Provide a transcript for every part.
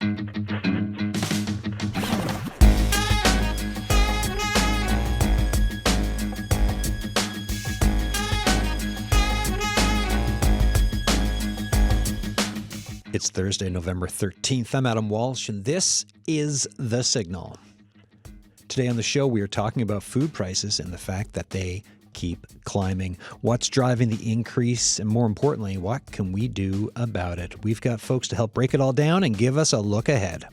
It's Thursday, November 13th. I'm Adam Walsh, and this is The Signal. Today on the show, we are talking about food prices and the fact that they keep climbing. What's driving the increase? And more importantly, what can we do about it? We've got folks to help break it all down and give us a look ahead.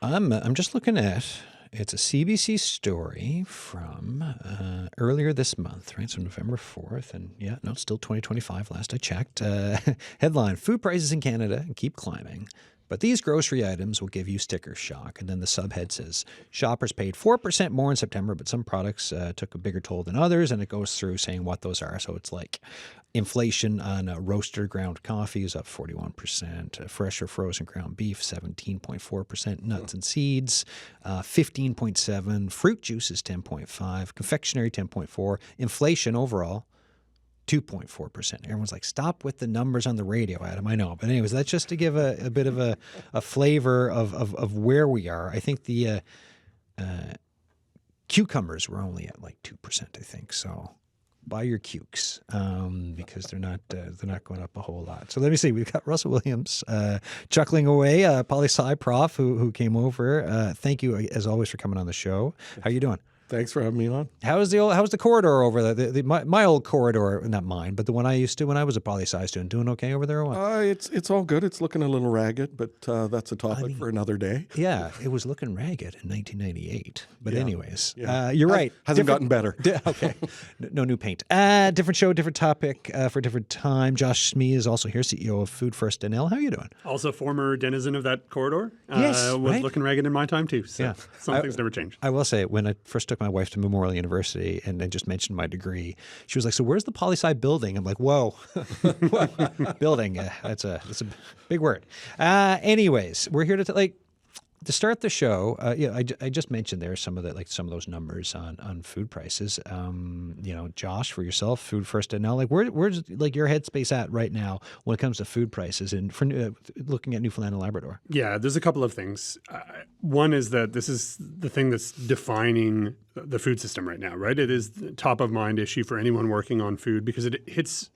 I'm just looking at, it's a CBC story from earlier this month, right? So November 4th, and yeah, no, it's still 2025, last I checked. Headline, food prices in Canada keep climbing, but these grocery items will give you sticker shock. And then the subhead says, shoppers paid 4% more in September, but some products took a bigger toll than others, and it goes through saying what those are. So it's like inflation on roaster ground coffee is up 41%, fresh or frozen ground beef 17.4%, nuts and seeds 15.7%, fruit juice is 10.5%, confectionery 10.4%, inflation overall 2.4%. Everyone's like, stop with the numbers on the radio, Adam. I know. But anyways, that's just to give a bit of a flavor of where we are. I think the cucumbers were only at like 2%, I think. So buy your cukes because they're not going up a whole lot. So let me see. We've got Russell Williams chuckling away, poli-sci prof who came over. Thank you, as always, for coming on the show. How you doing? Thanks for having me on. How's the corridor over there? My old corridor, not mine, but the one I used to when I was a poli-sci student. Doing okay over there or what? It's all good. It's looking a little ragged, but that's a topic for another day. Yeah, it was looking ragged in 1998. But anyways, Yeah. You're right. Hasn't gotten better. Okay. No new paint. Different show, different topic for a different time. Josh Smee is also here, CEO of Food First NL. How are you doing? Also former denizen of that corridor. Yes, was right? looking ragged in my time too. So some things never change. I will say, when I first took my wife to Memorial University and I just mentioned my degree, she was like, so where's the poli-sci building? I'm like, whoa, building. That's a big word. Anyways, we're here to start the show. I just mentioned there some of those numbers on food prices. Josh, for yourself, Food First NL, where's your headspace at right now when it comes to food prices and for looking at Newfoundland and Labrador? Yeah, there's a couple of things. One is that this is the thing that's defining the food system right now, right? It is the top of mind issue for anyone working on food because it hits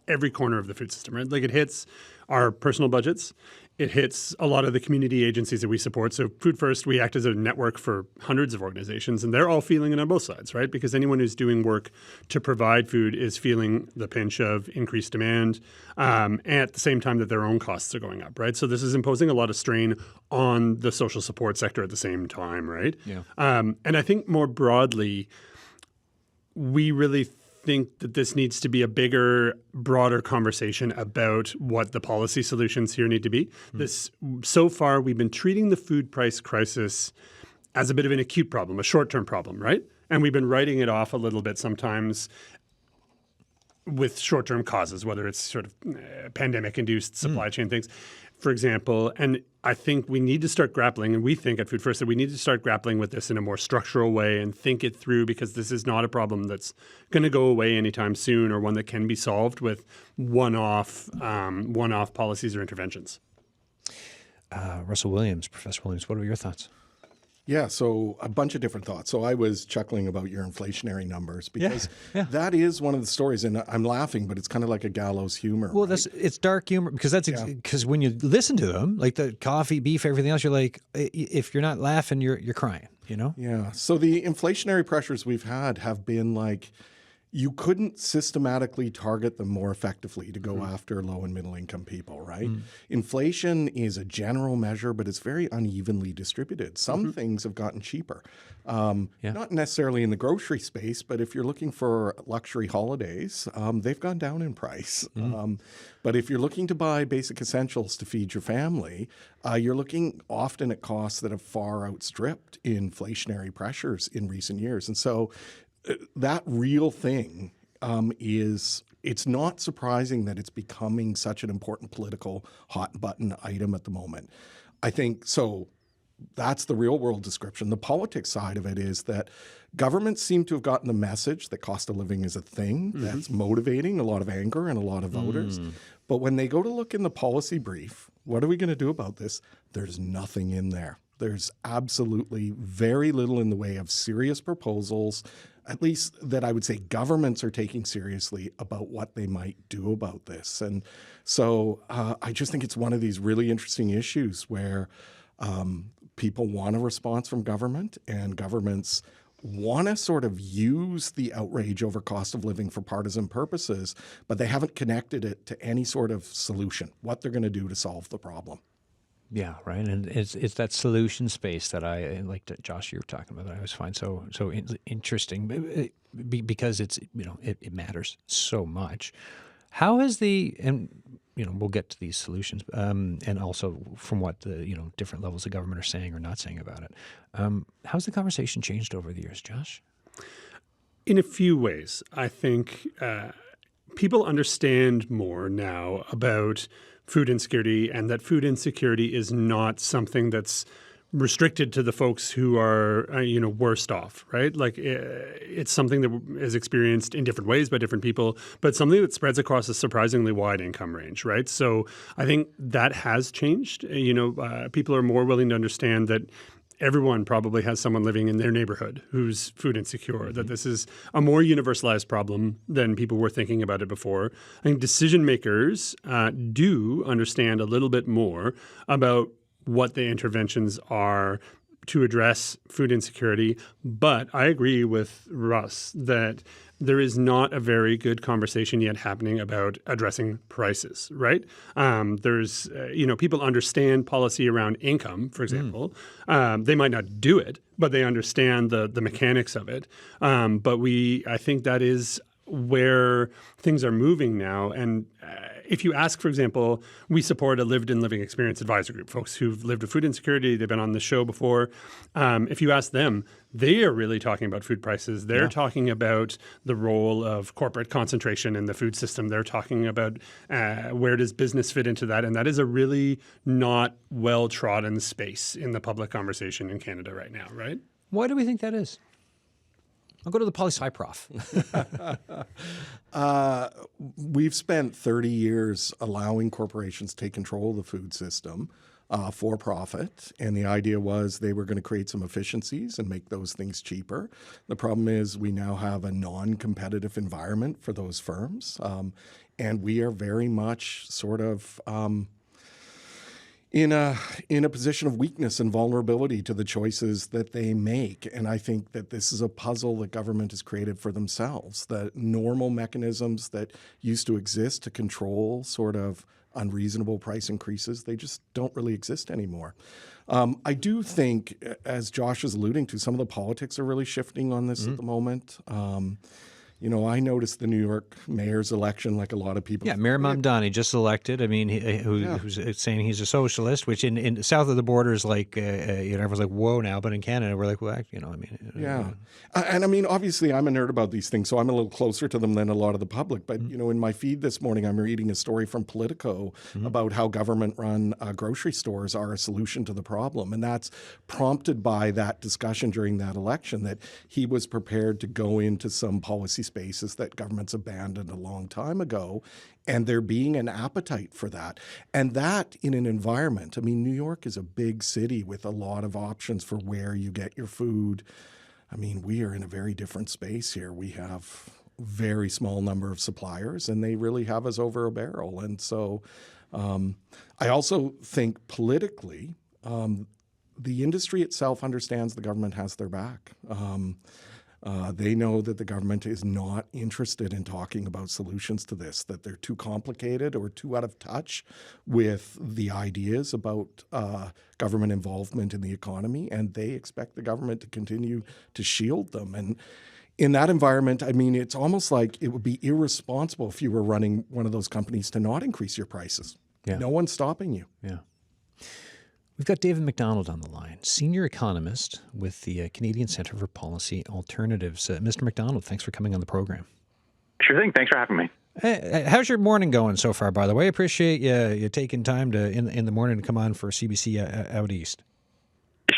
every corner of the food system, right? Like it hits our personal budgets. It hits a lot of the community agencies that we support. So Food First, we act as a network for hundreds of organizations, and they're all feeling it on both sides, right? Because anyone who's doing work to provide food is feeling the pinch of increased demand, and at the same time that their own costs are going up, right? So this is imposing a lot of strain on the social support sector at the same time, right? Yeah. And I think more broadly, we really think that this needs to be a bigger, broader conversation about what the policy solutions here need to be. So far, we've been treating the food price crisis as a bit of an acute problem, a short-term problem, right? And we've been writing it off a little bit sometimes with short-term causes, whether it's sort of pandemic-induced supply chain things, for example. And I think we need to start grappling, and we think at Food First that we need to start grappling with this in a more structural way and think it through, because this is not a problem that's going to go away anytime soon, or one that can be solved with one-off policies or interventions. Russell Williams, Professor Williams, what are your thoughts? Yeah, so a bunch of different thoughts. So I was chuckling about your inflationary numbers because that is one of the stories, and I'm laughing, but it's kind of like a gallows humor. Well, right? it's dark humor because because when you listen to them, like the coffee, beef, everything else, you're like, if you're not laughing, you're crying, you know? Yeah. So the inflationary pressures we've had have been like, you couldn't systematically target them more effectively to go after low and middle income people, right? Inflation is a general measure, but it's very unevenly distributed. Some things have gotten cheaper. Not necessarily in the grocery space, but if you're looking for luxury holidays, they've gone down in price. But if you're looking to buy basic essentials to feed your family, you're looking often at costs that have far outstripped inflationary pressures in recent years. And so that real thing it's not surprising that it's becoming such an important political hot button item at the moment. I think so. that's the real world description. The politics side of it is that governments seem to have gotten the message that cost of living is a thing that's motivating a lot of anger and a lot of voters. But when they go to look in the policy brief, what are we going to do about this? There's nothing in there. There's absolutely very little in the way of serious proposals, at least that I would say governments are taking seriously about what they might do about this. And so I just think it's one of these really interesting issues where people want a response from government, and governments want to sort of use the outrage over cost of living for partisan purposes, but they haven't connected it to any sort of solution, what they're going to do to solve the problem. Yeah, right. And it's that solution space that I like that Josh, you were talking about, that I always find so interesting because it's, it matters so much. How has we'll get to these solutions, and also from what the, different levels of government are saying or not saying about it. How's the conversation changed over the years, Josh? In a few ways, I think people understand more now about food insecurity, and that food insecurity is not something that's restricted to the folks who are, worst off, right? Like it's something that is experienced in different ways by different people, but something that spreads across a surprisingly wide income range, right? So I think that has changed. People are more willing to understand that everyone probably has someone living in their neighborhood who's food insecure, that this is a more universalized problem than people were thinking about it before. I think decision makers do understand a little bit more about what the interventions are to address food insecurity. But I agree with Russ that there is not a very good conversation yet happening about addressing prices, right? There's, people understand policy around income, for example. They might not do it, but they understand the mechanics of it. But I think that is where things are moving now. And if you ask, for example, we support a lived and living experience advisor group, folks who've lived with food insecurity. They've been on the show before. If you ask them, they are really talking about food prices. They're talking about the role of corporate concentration in the food system. They're talking about where does business fit into that. And that is a really not well-trodden space in the public conversation in Canada right now, right? Why do we think that is? I'll go to the poli-sci prof. We've spent 30 years allowing corporations to take control of the food system for profit. And the idea was they were going to create some efficiencies and make those things cheaper. The problem is we now have a non-competitive environment for those firms. And we are very much sort of in a position of weakness and vulnerability to the choices that they make. And I think that this is a puzzle that government has created for themselves. The normal mechanisms that used to exist to control sort of unreasonable price increases, they just don't really exist anymore. I do think, as Josh is alluding to, some of the politics are really shifting on this at the moment. I noticed the New York mayor's election, like a lot of people. Yeah, Mayor Mamdani just elected. I mean, who's saying he's a socialist, which in south of the border is like, everyone's like, whoa now. But in Canada, we're like, well, Yeah. And I mean, obviously, I'm a nerd about these things, so I'm a little closer to them than a lot of the public. But, in my feed this morning, I'm reading a story from Politico about how government-run grocery stores are a solution to the problem. And that's prompted by that discussion during that election, that he was prepared to go into some policy spaces that governments abandoned a long time ago, and there being an appetite for that. And that in an environment, I mean, New York is a big city with a lot of options for where you get your food. I mean, we are in a very different space here. We have a very small number of suppliers, and they really have us over a barrel. And so I also think politically, the industry itself understands the government has their back. They know that the government is not interested in talking about solutions to this, that they're too complicated or too out of touch with the ideas about government involvement in the economy, and they expect the government to continue to shield them. And in that environment, I mean, it's almost like it would be irresponsible if you were running one of those companies to not increase your prices. Yeah. No one's stopping you. Yeah. We've got David McDonald on the line, senior economist with the Canadian Centre for Policy Alternatives. Mr. McDonald, thanks for coming on the program. Sure thing. Thanks for having me. How's your morning going so far, by the way? Appreciate you taking time in the morning to come on for CBC Out East.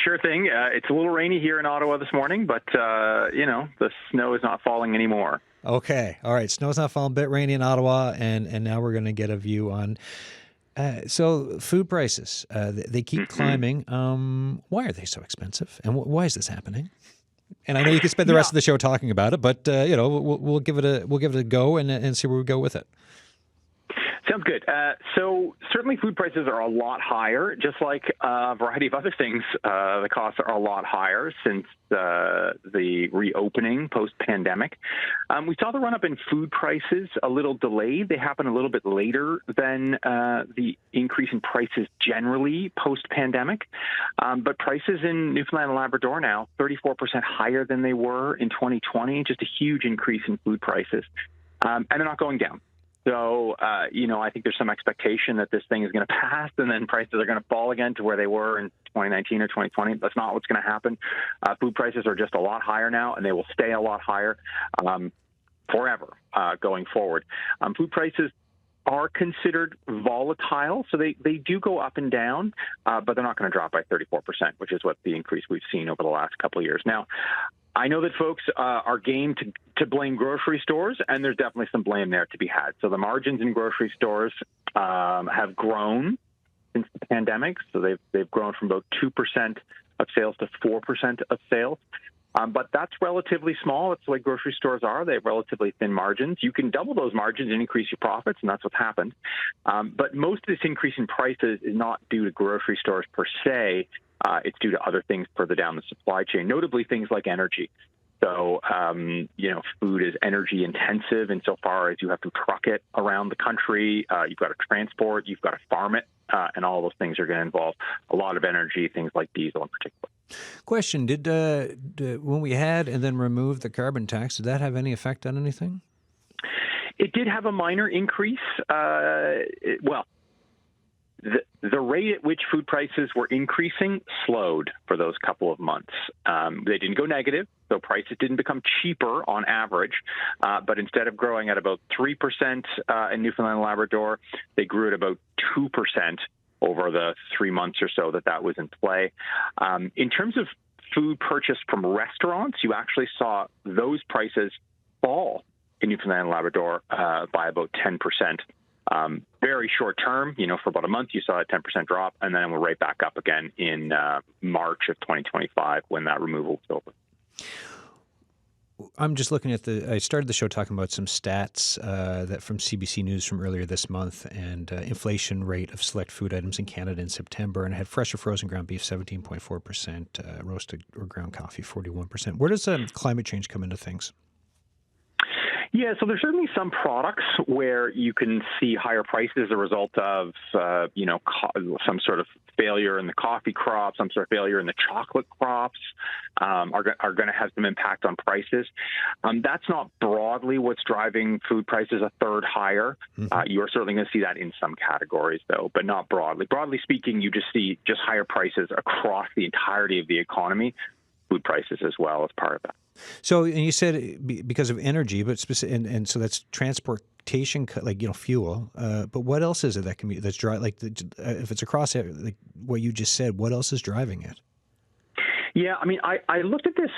Sure thing. It's a little rainy here in Ottawa this morning, but, the snow is not falling anymore. Okay. All right. Snow's not falling, a bit rainy in Ottawa, and now we're going to get a view on so food prices. They keep climbing. Why are they so expensive? And why is this happening? And I know you could spend the rest of the show talking about it, but we'll give it a go and see where we go with it. Sounds good. So certainly food prices are a lot higher, just like a variety of other things. The costs are a lot higher since the reopening post-pandemic. We saw the run-up in food prices a little delayed. They happened a little bit later than the increase in prices generally post-pandemic. But prices in Newfoundland and Labrador now 34% higher than they were in 2020, just a huge increase in food prices. And they're not going down. So, I think there's some expectation that this thing is going to pass and then prices are going to fall again to where they were in 2019 or 2020. That's not what's going to happen. Food prices are just a lot higher now, and they will stay a lot higher forever going forward. Food prices are considered volatile, so they do go up and down, but they're not going to drop by 34%, which is what the increase we've seen over the last couple of years. Now, I know that folks are game to blame grocery stores, and there's definitely some blame there to be had. So the margins in grocery stores have grown since the pandemic. So they've grown from about 2% of sales to 4% of sales. But that's relatively small. It's the way grocery stores are. They have relatively thin margins. You can double those margins and increase your profits, and that's what's happened. But most of this increase in prices is not due to grocery stores per se. It's due to other things further down the supply chain, notably things like energy. So, food is energy intensive insofar as you have to truck it around the country. You've got to transport, you've got to farm it, and all those things are going to involve a lot of energy, things like diesel in particular. Question, did when we had and then removed the carbon tax, did that have any effect on anything? It did have a minor increase. The rate at which food prices were increasing slowed for those couple of months. They didn't go negative, so prices didn't become cheaper on average, but instead of growing at about 3% in Newfoundland and Labrador, they grew at about 2% over the 3 months or so that was in play. In terms of food purchased from restaurants, you actually saw those prices fall in Newfoundland and Labrador by about 10%. Very short term, for about a month, you saw a 10% drop, and then we're right back up again in March of 2025 when that removal was over. I'm just looking at I started the show talking about some stats that from CBC News from earlier this month, and inflation rate of select food items in Canada in September, and I had fresh or frozen ground beef 17.4%, roasted or ground coffee 41%. Where does climate change come into things? Yeah, so there's certainly some products where you can see higher prices as a result of, some sort of failure in the coffee crop, some sort of failure in the chocolate crops are going to have some impact on prices. That's not broadly what's driving food prices a third higher. You are certainly going to see that in some categories, though, but not broadly. Broadly speaking, you just see higher prices across the entirety of the economy, food prices as well as part of that. So, and you said because of energy, but and so that's transportation, fuel. But what else is it that can be that's if it's across what you just said, what else is driving it? Yeah, I mean, I looked at this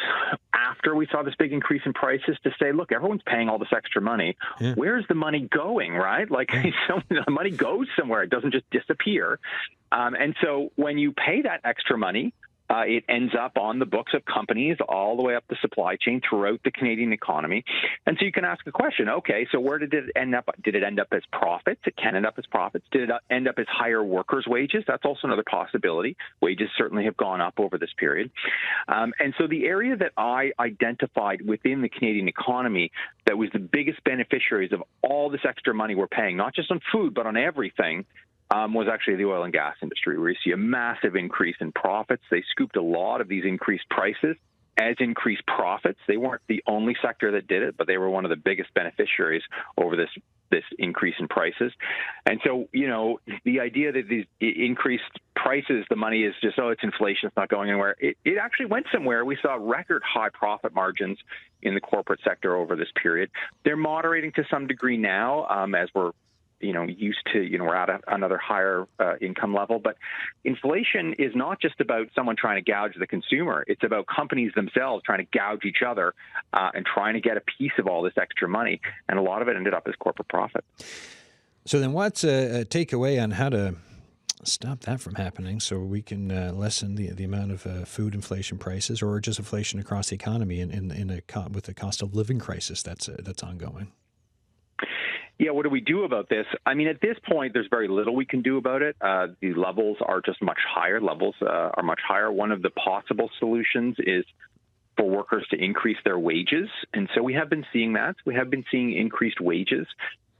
after we saw this big increase in prices to say, look, everyone's paying all this extra money. Yeah. Where's the money going, right? The money goes somewhere. It doesn't just disappear. And so when you pay that extra money, it ends up on the books of companies all the way up the supply chain throughout the Canadian economy. And so you can ask a question, okay, so where did it end up? Did it end up as profits? It can end up as profits. Did it end up as higher workers' wages? That's also another possibility. Wages certainly have gone up over this period. And so the area that I identified within the Canadian economy that was the biggest beneficiaries of all this extra money we're paying, not just on food, but on everything, was actually the oil and gas industry, where you see a massive increase in profits. They scooped a lot of these increased prices as increased profits. They weren't the only sector that did it, but they were one of the biggest beneficiaries over this increase in prices. And so, the idea that these increased prices, the money is just, it's inflation, it's not going anywhere. It actually went somewhere. We saw record high profit margins in the corporate sector over this period. They're moderating to some degree now as we're used to, we're at another higher income level. But inflation is not just about someone trying to gouge the consumer. It's about companies themselves trying to gouge each other and trying to get a piece of all this extra money. And a lot of it ended up as corporate profit. So then what's a takeaway on how to stop that from happening so we can lessen the amount of food inflation prices or just inflation across the economy with the cost of living crisis that's ongoing? Yeah, what do we do about this? I mean, at this point, there's very little we can do about it. The levels are just much higher. Levels are much higher. One of the possible solutions is for workers to increase their wages. And so we have been seeing that. We have been seeing increased wages.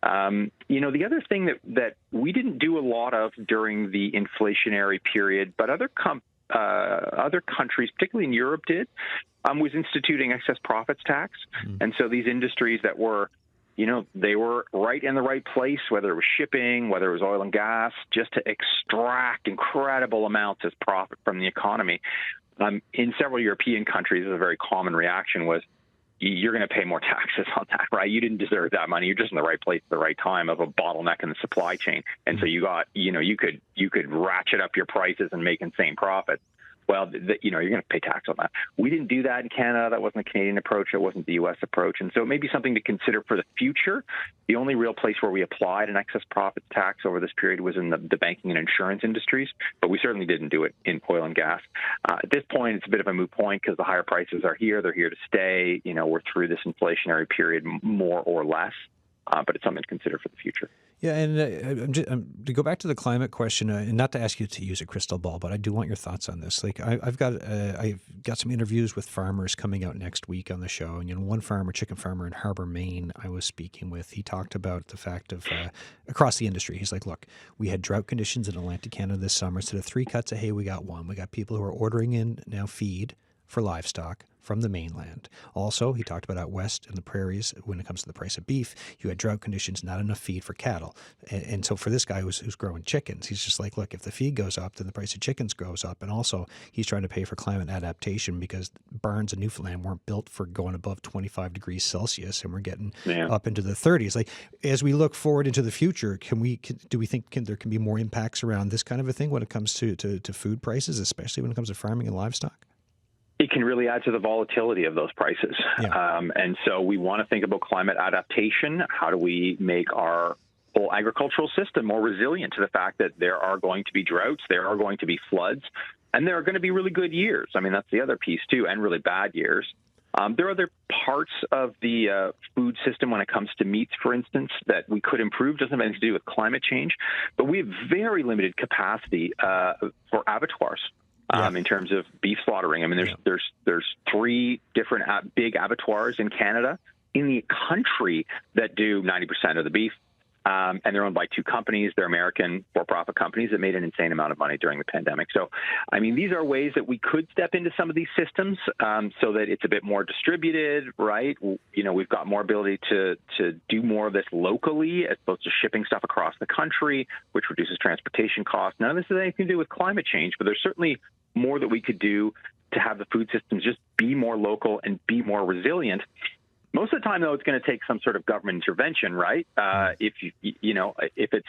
The other thing that we didn't do a lot of during the inflationary period, but other countries, particularly in Europe, did, was instituting excess profits tax. And so these industries that were, they were right in the right place, whether it was shipping, whether it was oil and gas, just to extract incredible amounts as profit from the economy. In several European countries, a very common reaction was, you're going to pay more taxes on that, right? You didn't deserve that money. You're just in the right place at the right time of a bottleneck in the supply chain. And so you got, you could ratchet up your prices and make insane profits. Well, you're going to pay tax on that. We didn't do that in Canada. That wasn't a Canadian approach. It wasn't the U.S. approach. And so it may be something to consider for the future. The only real place where we applied an excess profits tax over this period was in the banking and insurance industries, but we certainly didn't do it in oil and gas. At this point, it's a bit of a moot point because the higher prices are here. They're here to stay. We're through this inflationary period more or less, but it's something to consider for the future. Yeah, and to go back to the climate question, and not to ask you to use a crystal ball, but I do want your thoughts on this. Like, I've got some interviews with farmers coming out next week on the show, and one chicken farmer in Harbor, Maine, I was speaking with. He talked about the fact of across the industry. He's like, look, we had drought conditions in Atlantic Canada this summer. Instead of 3 cuts of hay, we got 1. We got people who are ordering in now feed for livestock from the mainland. Also, he talked about out west in the prairies, when it comes to the price of beef, you had drought conditions, not enough feed for cattle. And so for this guy who's growing chickens, he's just like, look, if the feed goes up, then the price of chickens goes up. And also, he's trying to pay for climate adaptation because barns in Newfoundland weren't built for going above 25 degrees Celsius, and we're getting up into the 30s. Like, as we look forward into the future, do we think there can be more impacts around this kind of a thing when it comes to food prices, especially when it comes to farming and livestock? It can really add to the volatility of those prices. Yeah. And so we want to think about climate adaptation. How do we make our whole agricultural system more resilient to the fact that there are going to be droughts, there are going to be floods, and there are going to be really good years. I mean, that's the other piece, too, and really bad years. There are other parts of the food system when it comes to meats, for instance, that we could improve. Doesn't have anything to do with climate change, but we have very limited capacity for abattoirs. In terms of beef slaughtering. I mean, there's 3 different big abattoirs in Canada, in the country, that do 90% of the beef. And they're owned by 2 companies. They're American for-profit companies that made an insane amount of money during the pandemic. So, I mean, these are ways that we could step into some of these systems so that it's a bit more distributed, right? We've got more ability to do more of this locally as opposed to shipping stuff across the country, which reduces transportation costs. None of this has anything to do with climate change, but there's certainly more that we could do to have the food systems just be more local and be more resilient. Most of the time, though, it's going to take some sort of government intervention, right? If if it's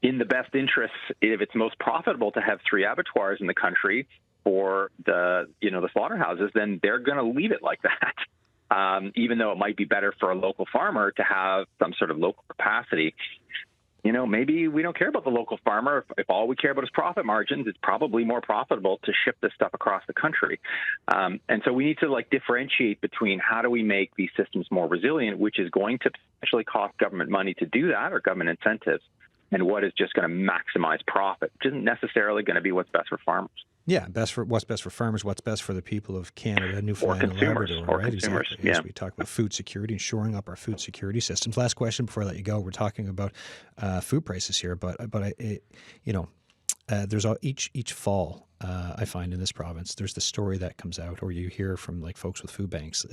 in the best interests, if it's most profitable to have 3 abattoirs in the country for the slaughterhouses, then they're going to leave it like that. Even though it might be better for a local farmer to have some sort of local capacity. Maybe we don't care about the local farmer. If all we care about is profit margins, it's probably more profitable to ship this stuff across the country. And so we need to differentiate between how do we make these systems more resilient, which is going to potentially cost government money to do that, or government incentives, and what is just going to maximize profit, which isn't necessarily going to be what's best for farmers. Yeah, what's best for farmers, what's best for the people of Canada, Newfoundland, and Labrador, right? Exactly. As we talk about food security and shoring up our food security systems. Last question before I let you go. We're talking about food prices here, but there's each fall. I find in this province, there's the story that comes out, or you hear from folks with food banks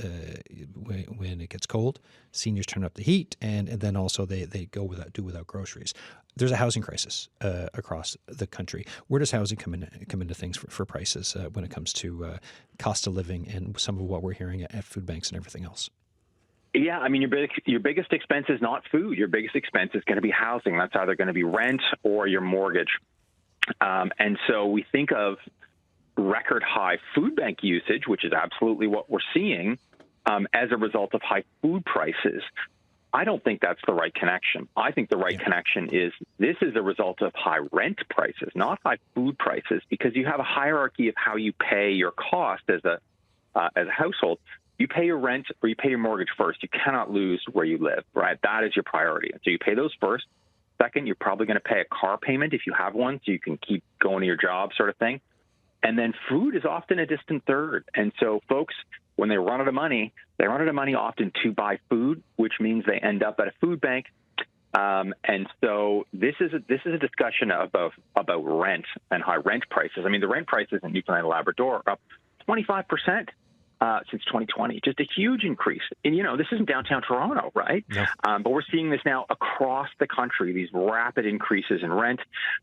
when it gets cold, seniors turn up the heat, and then also they go without groceries. There's a housing crisis across the country. Where does housing come into things for prices when it comes to cost of living and some of what we're hearing at food banks and everything else? Yeah, I mean, your biggest expense is not food. Your biggest expense is going to be housing. That's either going to be rent or your mortgage. And so we think of record high food bank usage, which is absolutely what we're seeing, as a result of high food prices. I don't think that's the right connection. I think the right connection is this is a result of high rent prices, not high food prices, because you have a hierarchy of how you pay your cost as a household. You pay your rent or you pay your mortgage first. You cannot lose where you live, right? That is your priority. So you pay those first. Second, you're probably going to pay a car payment if you have one, so you can keep going to your job, sort of thing. And then food is often a distant third. And so folks, when they run out of money, they run out of money often to buy food, which means they end up at a food bank. And so this is a discussion about rent and high rent prices. I mean, the rent prices in Newfoundland and Labrador are up 25%. Since 2020, just a huge increase. And, this isn't downtown Toronto, right? No. But we're seeing this now across the country, these rapid increases in rent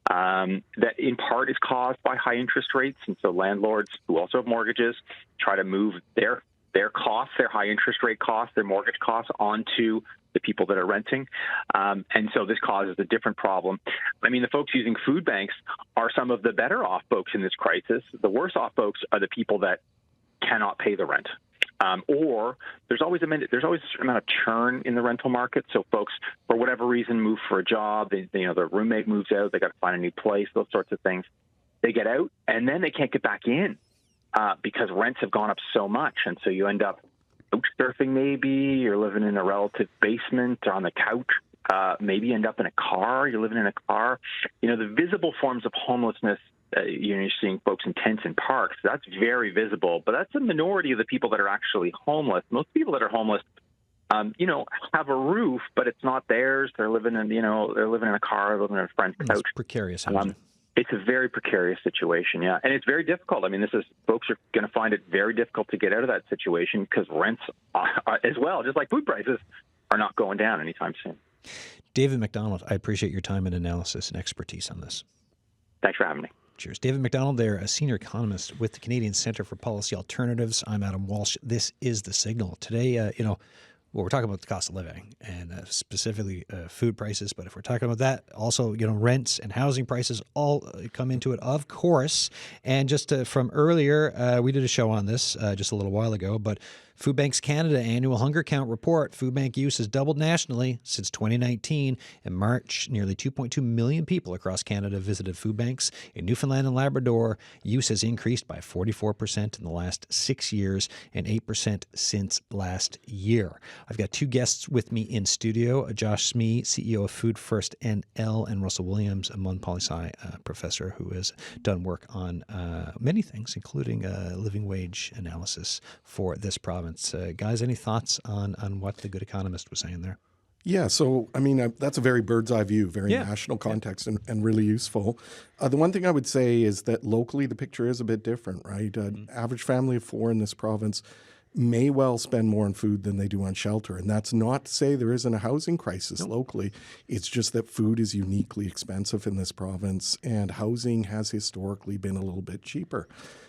that in part is caused by high interest rates. And so landlords who also have mortgages try to move their costs, their high interest rate costs, their mortgage costs onto the people that are renting. And so this causes a different problem. I mean, the folks using food banks are some of the better off folks in this crisis. The worse off folks are the people that cannot pay the rent, or there's always a certain amount of churn in the rental market. So folks, for whatever reason, move for a job. Their roommate moves out. They got to find a new place. Those sorts of things. They get out, and then they can't get back in because rents have gone up so much, and so you end up couch surfing. Maybe you're living in a relative basement or on the couch. Maybe you end up in a car. You're living in a car. The visible forms of homelessness. You're seeing folks in tents in parks. That's very visible, but that's a minority of the people that are actually homeless. Most people that are homeless, have a roof, but it's not theirs. They're living in, they're living in a car, living in a friend's couch. It's precarious housing. It's a very precarious situation, yeah, and it's very difficult. I mean, folks are going to find it very difficult to get out of that situation because rents, as well, just like food prices, are not going down anytime soon. David McDonald, I appreciate your time and analysis and expertise on this. Thanks for having me. Cheers. David McDonald there, a senior economist with the Canadian Centre for Policy Alternatives. I'm Adam Walsh. This is The Signal. Today, we're talking about the cost of living and specifically food prices. But if we're talking about that, also, rents and housing prices all come into it, of course. And just from earlier, we did a show on this just a little while ago, but Food Banks Canada annual hunger count report, food bank use has doubled nationally since 2019. In March, nearly 2.2 million people across Canada visited food banks. In Newfoundland and Labrador, use has increased by 44% in the last 6 years and 8% since last year. I've got two guests with me in studio, Josh Smee, CEO of Food First NL, and Russell Williams, a Mon Poli-Sci professor who has done work on many things, including living wage analysis for this province. Guys, any thoughts on what the Good Economist was saying there? Yeah, so, I mean, that's a very bird's eye view, very national context and really useful. The one thing I would say is that locally the picture is a bit different, right? Average family of four in this province may well spend more on food than they do on shelter. And that's not to say there isn't a housing crisis locally. It's just that food is uniquely expensive in this province, and housing has historically been a little bit cheaper.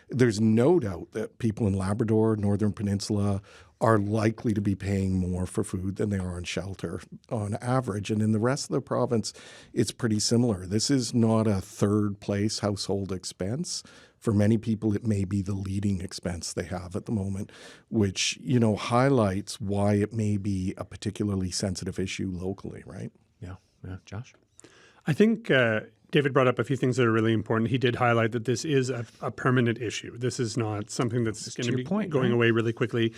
There's no doubt that people in Labrador, Northern Peninsula, are likely to be paying more for food than they are on shelter on average. And in the rest of the province, it's pretty similar. This is not a third place household expense. For many people, it may be the leading expense they have at the moment, which, highlights why it may be a particularly sensitive issue locally, right? Yeah. Josh? I think David brought up a few things that are really important. He did highlight that this is a permanent issue. This is not something that's going to be going away really quickly.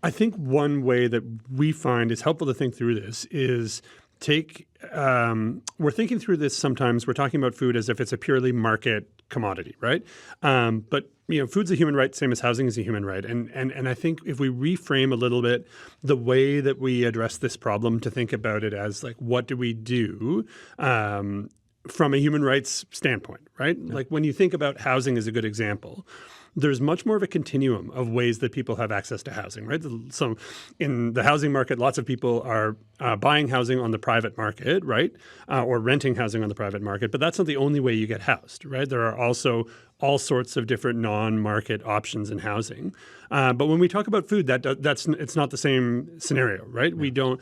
I think one way that we find is helpful to think through this is we're thinking through this sometimes. We're talking about food as if it's a purely market commodity, right? But food's a human right, same as housing is a human right. And I think if we reframe a little bit the way that we address this problem to think about it as like, what do we do from a human rights standpoint, right? Yeah. Like when you think about housing as a good example, there's much more of a continuum of ways that people have access to housing, right? So in the housing market, lots of people are buying housing on the private market, right? Or renting housing on the private market, but that's not the only way you get housed, right? There are also all sorts of different non-market options in housing. But when we talk about food, it's not the same scenario, right? We don't,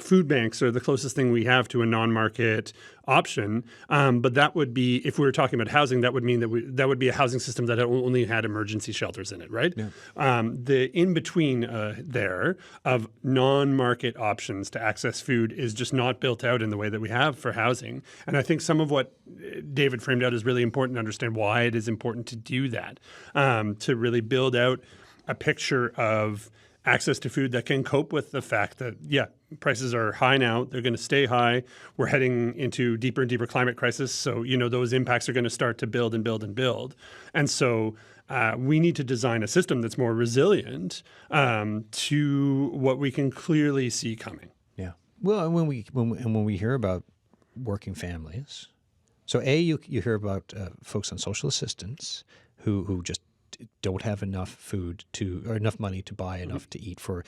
food banks are the closest thing we have to a non-market option. But that would be, if we were talking about housing, that would mean that would be a housing system that only had emergency shelters in it, right? Yeah. The in-between there of non-market options to access food is just not built out in the way that we have for housing. And I think some of what David framed out is really important to understand why it is important to do that, to really build out a picture of access to food that can cope with the fact that, prices are high now. They're going to stay high. We're heading into deeper and deeper climate crisis. So, those impacts are going to start to build and build and build. And so we need to design a system that's more resilient to what we can clearly see coming. Yeah. Well, and when we hear about working families, so you hear about folks on social assistance who just don't have enough food or enough money to buy enough to eat for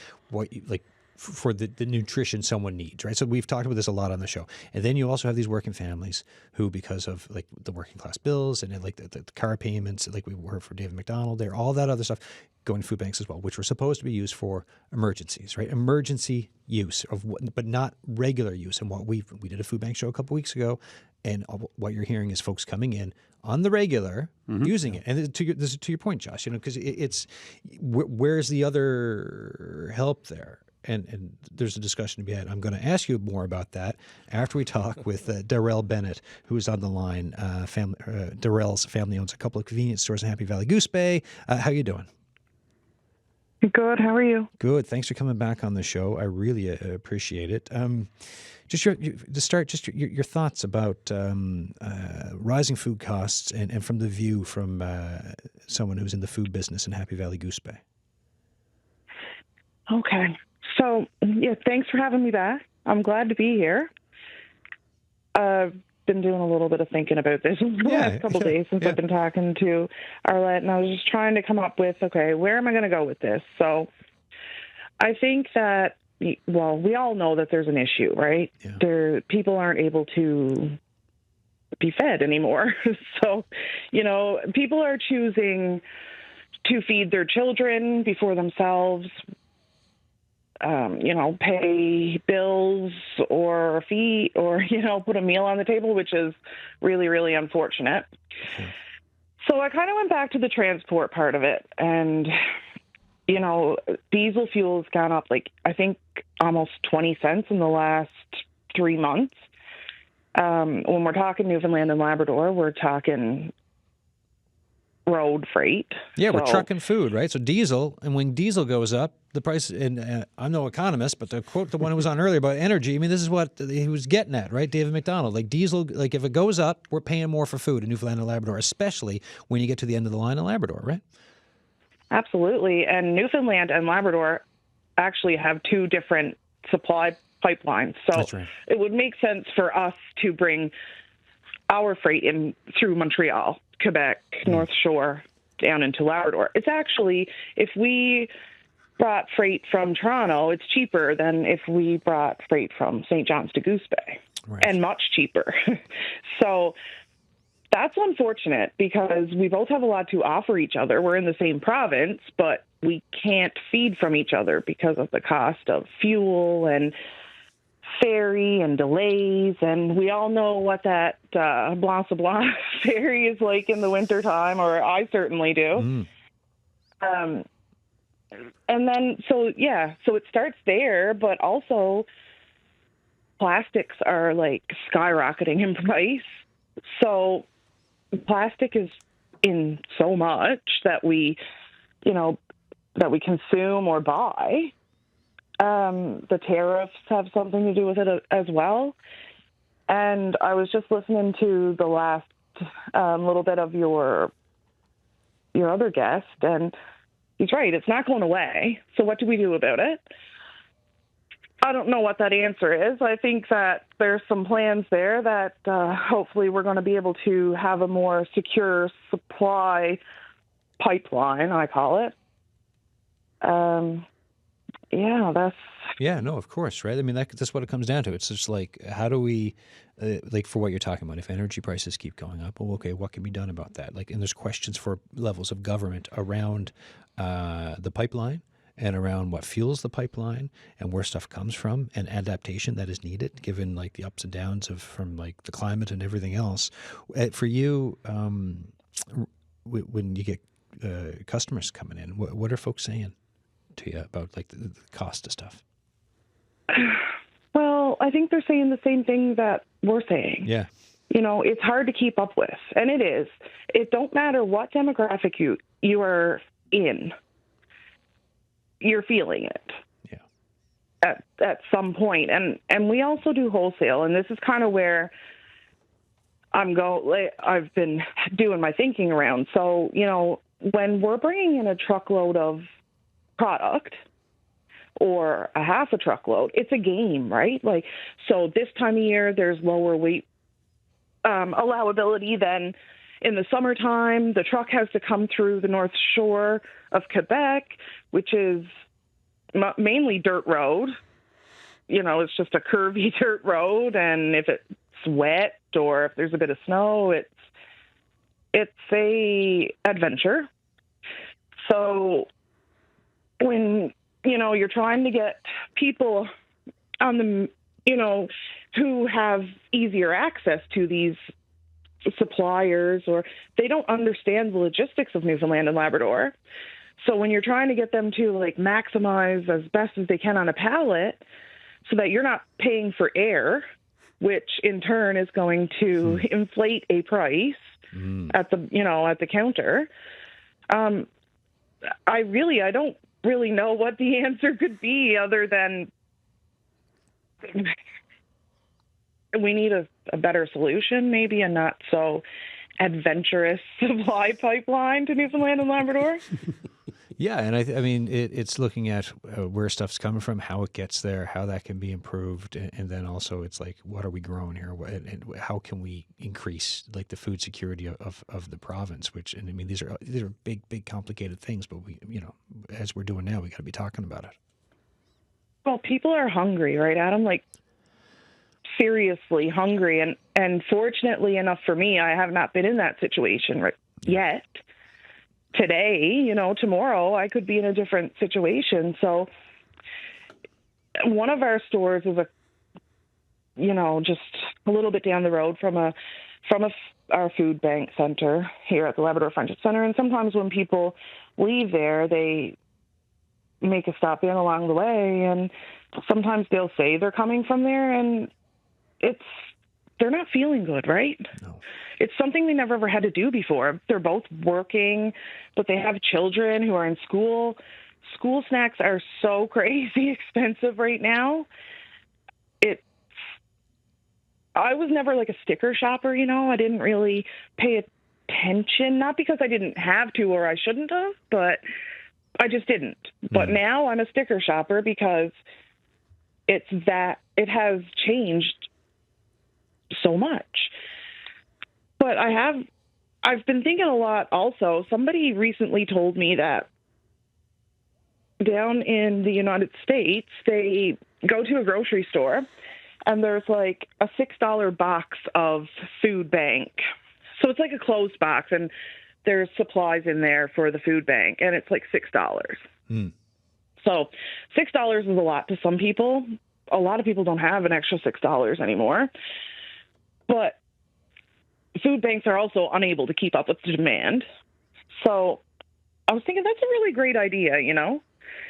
for the nutrition someone needs, right? So we've talked about this a lot on the show. And then you also have these working families who, because of the working class bills and then the car payments, like we heard for David McDonald there, all that other stuff, going to food banks as well, which were supposed to be used for emergencies, right? Emergency use but not regular use. And we did a food bank show a couple weeks ago, and what you're hearing is folks coming in on the regular, using it. And this is to your point, Josh, because it's where's the other help there? And there's a discussion to be had. I'm going to ask you more about that after we talk with Darrell Bennett, who's on the line. Darrell's family owns a couple of convenience stores in Happy Valley Goose Bay. How you doing? Good. How are you? Good. Thanks for coming back on the show. I really appreciate it. Just your thoughts about rising food costs and from the view from someone who's in the food business in Happy Valley Goose Bay. Okay. So, thanks for having me back. I'm glad to be here. I've been doing a little bit of thinking about this the last couple of days since I've been talking to Arlette, and I was just trying to come up with, okay, where am I going to go with this? So I think that, we all know that there's an issue, right? Yeah. People aren't able to be fed anymore. So, people are choosing to feed their children before themselves, pay bills or fee or, put a meal on the table, which is really, really unfortunate. Mm-hmm. So I kind of went back to the transport part of it. And, diesel fuel's gone up, I think almost 20 cents in the last 3 months. When we're talking Newfoundland and Labrador, we're talking road freight. Yeah, we're trucking food, right? So diesel, and when diesel goes up, the price, and I'm no economist, but to quote the one who was on earlier about energy, this is what he was getting at, right? David McDonald, diesel, if it goes up, we're paying more for food in Newfoundland and Labrador, especially when you get to the end of the line in Labrador, right? Absolutely. And Newfoundland and Labrador actually have two different supply pipelines. So that's right. It would make sense for us to bring our freight in through Montreal, Quebec, North Shore, down into Labrador. It's actually, if we brought freight from Toronto, it's cheaper than if we brought freight from St. John's to Goose Bay, right. And much cheaper. So that's unfortunate because we both have a lot to offer each other. We're in the same province, but we can't feed from each other because of the cost of fuel and ferry and delays, and we all know what that Blanc à Blanc ferry is like in the wintertime, or I certainly do. And then, so it starts there, but also plastics are skyrocketing in price. So plastic is in so much that we consume or buy. The tariffs have something to do with it as well. And I was just listening to the last little bit of your other guest, and he's right. It's not going away. So what do we do about it? I don't know what that answer is. I think that there's some plans there that hopefully we're going to be able to have a more secure supply pipeline, I call it. yeah, that's Yeah, no, of course, right? I mean, that's what it comes down to. It's just like, how do we, like for what you're talking about, if energy prices keep going up, well, okay, what can be done about that? Like, and there's questions for levels of government around the pipeline and around what fuels the pipeline and where stuff comes from and adaptation that is needed given like the ups and downs from like the climate and everything else. For you, when you get customers coming in, what are folks saying to you about like the cost of stuff? Well, I think they're saying the same thing that we're saying. Yeah. It's hard to keep up with, and it is. It don't matter what demographic you are in, you're feeling it. Yeah. At some point, and we also do wholesale, and this is kind of where I've been doing my thinking around. So, when we're bringing in a truckload of product or a half a truckload, it's a game, right? Like, so this time of year, there's lower weight allowability than in the summertime. The truck has to come through the North Shore of Quebec, which is mainly dirt road. It's just a curvy dirt road, and if it's wet or if there's a bit of snow, it's a adventure. So when you're trying to get people on the who have easier access to these suppliers, or they don't understand the logistics of Newfoundland and Labrador. So when you're trying to get them to like maximize as best as they can on a pallet so that you're not paying for air, which in turn is going to inflate a price at the counter. I don't really know what the answer could be other than we need a better solution, maybe a not so adventurous supply pipeline to Newfoundland and Labrador. Yeah, and I mean, it's looking at where stuff's coming from, how it gets there, how that can be improved, and then also it's like, what are we growing here, and how can we increase like the food security of the province? Which, and I mean, these are big, complicated things, but we, as we're doing now, we got to be talking about it. Well, people are hungry, right, Adam? Like, seriously hungry, and fortunately enough for me, I have not been in that situation yet. Today, tomorrow I could be in a different situation. So one of our stores is just a little bit down the road from our food bank center here at the Labrador Friendship Center. And sometimes when people leave there, they make a stop in along the way, and sometimes they'll say they're coming from there, and they're not feeling good, right? No. It's something they never ever had to do before. They're both working, but they have children who are in school. School snacks are so crazy expensive right now. I was never like a sticker shopper, I didn't really pay attention, not because I didn't have to or I shouldn't have, but I just didn't. But now I'm a sticker shopper because it has changed so much. But I've been thinking a lot also. Somebody recently told me that down in the United States, they go to a grocery store and there's like a $6 box of food bank. So it's like a closed box and there's supplies in there for the food bank, and it's like $6. So $6 is a lot to some people. A lot of people don't have an extra $6 anymore. But food banks are also unable to keep up with the demand. So I was thinking that's a really great idea,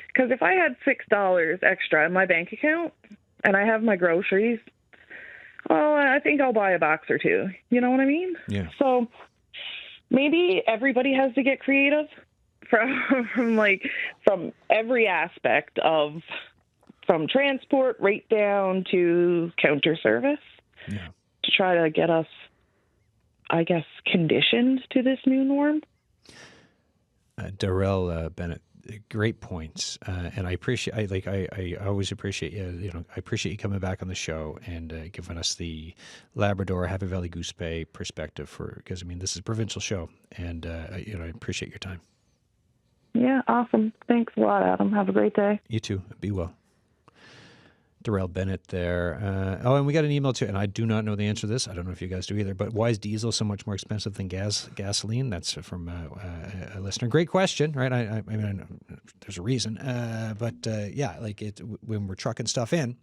because if I had $6 extra in my bank account and I have my groceries, well, I think I'll buy a box or two. You know what I mean? Yeah. So maybe everybody has to get creative from every aspect from transport right down to counter service to try to get us, I guess, conditioned to this new norm. Darrell Bennett, great points, and I always appreciate you. I appreciate you coming back on the show and giving us the Labrador Happy Valley Goose Bay perspective, because I mean this is a provincial show, and I appreciate your time. Yeah, awesome. Thanks a lot, Adam. Have a great day. You too. Be well. Darrell Bennett there. And we got an email too, and I do not know the answer to this. I don't know if you guys do either, but why is diesel so much more expensive than gasoline? That's from a listener. Great question, right? I mean, I know there's a reason. But when we're trucking stuff in,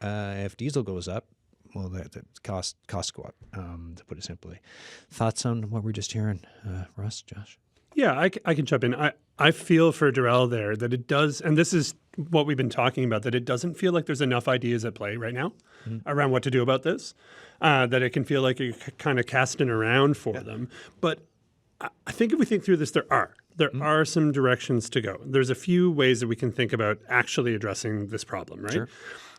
if diesel goes up, well, the costs go up, to put it simply. Thoughts on what we're just hearing, Russ, Josh? Yeah, I can jump in. I feel for Darrell there that it does, and this is what we've been talking about, that it doesn't feel like there's enough ideas at play right now around what to do about this, that it can feel like you're kind of casting around for them. But I think if we think through this, there are some directions to go. There's a few ways that we can think about actually addressing this problem, right? Sure.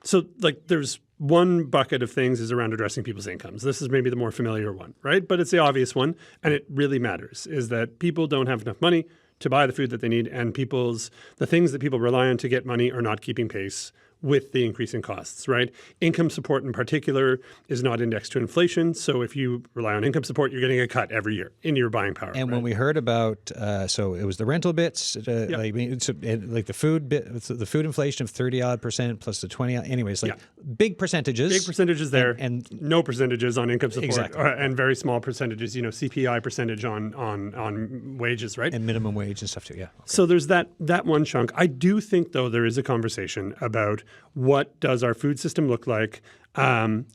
So there's one bucket of things is around addressing people's incomes. This is maybe the more familiar one, right? But it's the obvious one, and it really matters, is that people don't have enough money to buy the food that they need, and the things that people rely on to get money are not keeping pace with the increasing costs, right? Income support in particular is not indexed to inflation. So if you rely on income support, you're getting a cut every year in your buying power. And right? when we heard about, so it was the rental bits, like the food bit, the food inflation of 30% plus the 20, anyways, big percentages. Big percentages there, and no percentages on income support, exactly. And very small percentages, CPI percentage on wages, right? And minimum wage and stuff too, yeah. Okay. So there's that one chunk. I do think, though, there is a conversation about what does our food system look like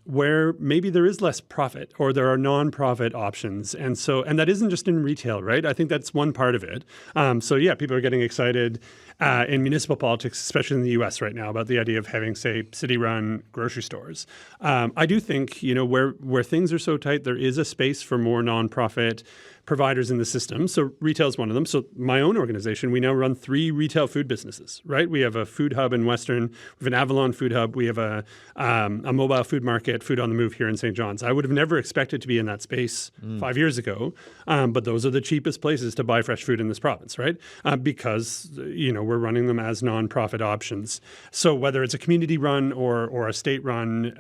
where maybe there is less profit or there are non-profit options. And that isn't just in retail, right? I think that's one part of it. People are getting excited in municipal politics, especially in the U.S. right now, about the idea of having, say, city-run grocery stores. I do think, where things are so tight, there is a space for more non-profit providers in the system. So retail is one of them. So my own organization, we now run 3 retail food businesses, right? We have a food hub in Western, we have an Avalon food hub, we have a mobile food market, Food on the Move here in St. John's. I would have never expected to be in that space 5 years ago, but those are the cheapest places to buy fresh food in this province, right? Because, we're running them as nonprofit options. So whether it's a community run or a state run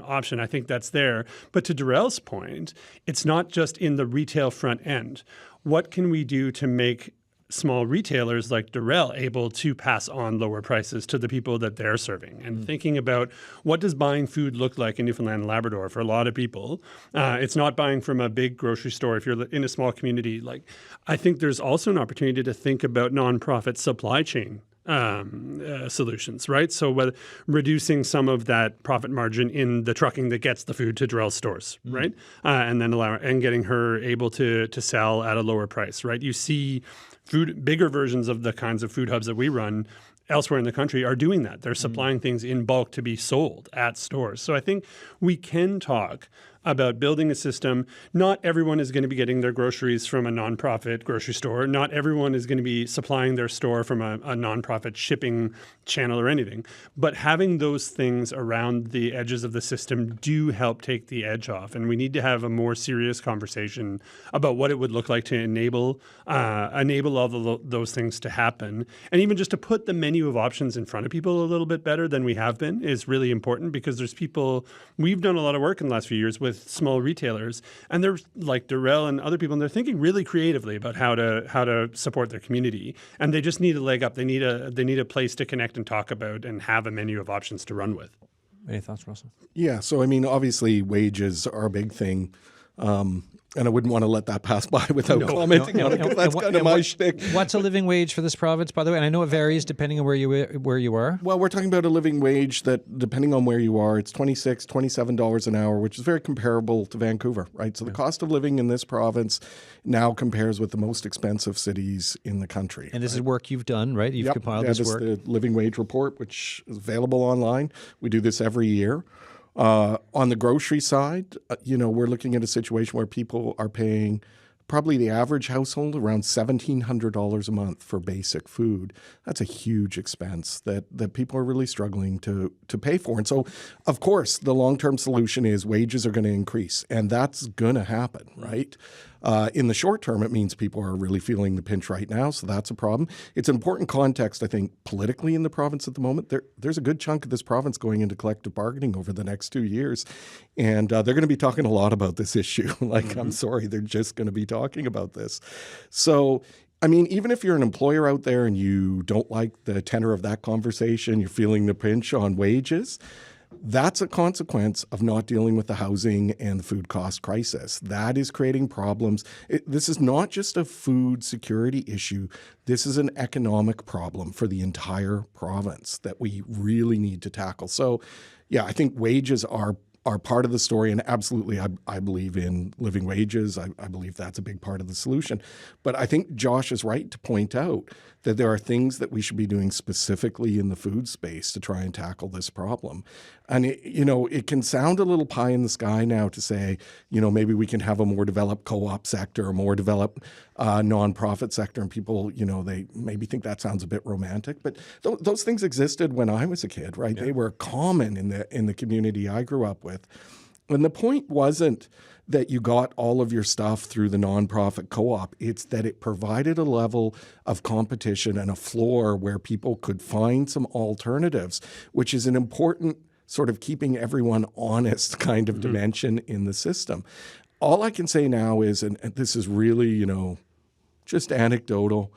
option, I think that's there. But to Darrell's point, it's not just in the retail front end. What can we do to make small retailers like Darrell able to pass on lower prices to the people that they're serving? And thinking about what does buying food look like in Newfoundland and Labrador for a lot of people. It's not buying from a big grocery store if you're in a small community. I think there's also an opportunity to think about nonprofit supply chain solutions, right? So whether reducing some of that profit margin in the trucking that gets the food to Darrell's stores, right? And then getting her able to sell at a lower price, right? You see bigger versions of the kinds of food hubs that we run elsewhere in the country are doing that. They're supplying things in bulk to be sold at stores. So I think we can talk about building a system. Not everyone is going to be getting their groceries from a nonprofit grocery store. Not everyone is going to be supplying their store from a nonprofit shipping channel or anything. But having those things around the edges of the system do help take the edge off. And we need to have a more serious conversation about what it would look like to enable all those things to happen. And even just to put the menu of options in front of people a little bit better than we have been is really important, because there's people, we've done a lot of work in the last few years with small retailers, and they're like Darrell and other people, and they're thinking really creatively about how to support their community, and they just need a leg up. They need a place to connect and talk about and have a menu of options to run with. Any thoughts, Russell? Yeah, so obviously wages are a big thing. And I wouldn't want to let that pass by without commenting on it, because that's kind of my shtick. What's a living wage for this province, by the way? And I know it varies depending on where you are. Well, we're talking about a living wage that, depending on where you are, it's $26, $27 an hour, which is very comparable to Vancouver, right? So the cost of living in this province now compares with the most expensive cities in the country. And this is work you've done, right? You've compiled this work. This is the living wage report, which is available online. We do this every year. On the grocery side, we're looking at a situation where people are paying probably the average household around $1,700 a month for basic food. That's a huge expense that people are really struggling to pay for. And so, of course, the long-term solution is wages are going to increase, and that's going to happen, right? In the short term, it means people are really feeling the pinch right now, so that's a problem. It's an important context, I think, politically in the province at the moment. There's a good chunk of this province going into collective bargaining over the next 2 years, and they're going to be talking a lot about this issue. I'm sorry, they're just going to be talking about this. So I mean, even if you're an employer out there and you don't like the tenor of that conversation, you're feeling the pinch on wages, that's a consequence of not dealing with the housing and the food cost crisis. That is creating problems. This is not just a food security issue. This is an economic problem for the entire province that we really need to tackle. So, yeah, I think wages are part of the story, and absolutely I believe in living wages. I believe that's a big part of the solution. But I think Josh is right to point out that there are things that we should be doing specifically in the food space to try and tackle this problem. And, it can sound a little pie in the sky now to say, maybe we can have a more developed co-op sector, a more developed nonprofit sector, and people, they maybe think that sounds a bit romantic, but those things existed when I was a kid, right? Yeah. They were common in the community I grew up with. And the point wasn't that you got all of your stuff through the nonprofit co-op. It's that it provided a level of competition and a floor where people could find some alternatives, which is an important sort of keeping everyone honest kind of dimension in the system. All I can say now is, and this is really, just anecdotal.